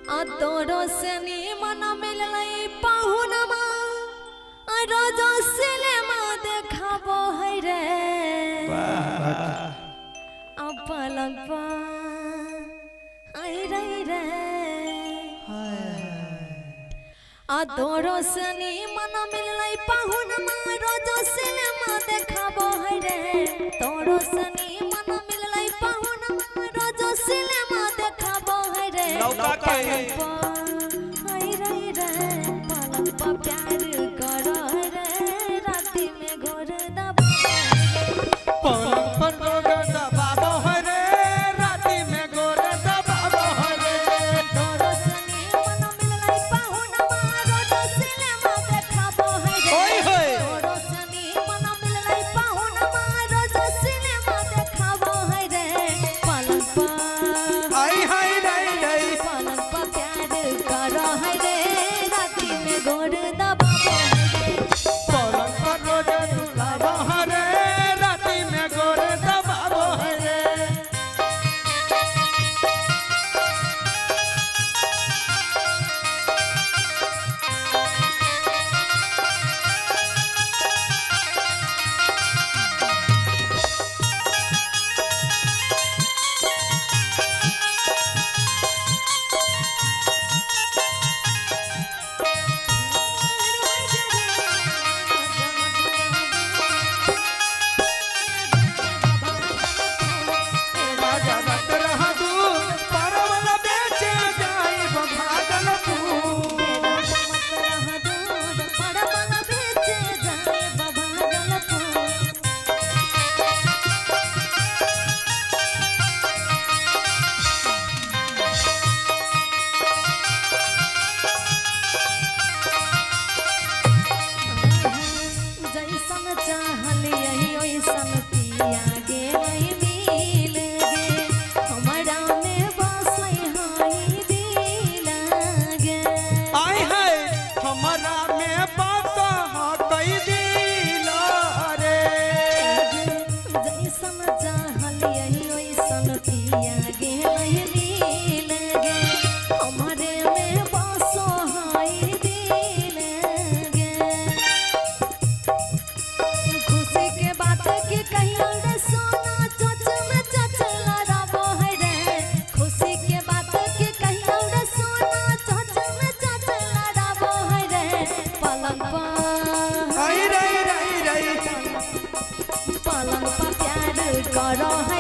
तोरो सनी मन मिललै पाहुनमा रोज सिनेमा देखाबो है रे पलंग आई रही रे तोरो सनी मन मिललै पाहुनमा रोज सिनेमा देखाबो है रे तोरो सनी मन मिललै पाहुनमा रोज सिनेमा देखाबो है रे आई रही रे पलंग पर प्यार करो रे राती में घोर दबा पलंग पर गोर दबाबो है रे राती में गोर दबाबो है रे तोरो सनी मन मिललै पाहुनमा रोज सिनेमा देखाबो है रे ओए होए तोरो सनी मन मिललै पाहुनमा रोज सिनेमा देखाबो है रे पलंग पर आई हाय रे रे पलंग पर प्यार करो है रे राती में घोर दबाबो है रे पलंग पर गोर दबाबो है रे राती में गोर दबाबो है रे जगत रहा दूर परवल बेचे जाई भागलपुर जैसन चाहल यही ओइसन पिया गे नहीं मिल गे हमरा में बसै हई दिल गे आई है हमारा में बात कई दिल रे जैसन चाहल यही ओइसन पिया गे नहीं मिल गे हमरे में बसो हई दिल गे खुशी के बात की कहियो रे सोना चोच में चोच लड़ाबो है रे खुशी के बात की कहियो रे सोना चोच में चोच लड़ाबो है रे पलंग पर आई रे रे रे पलंग पर प्यार करो है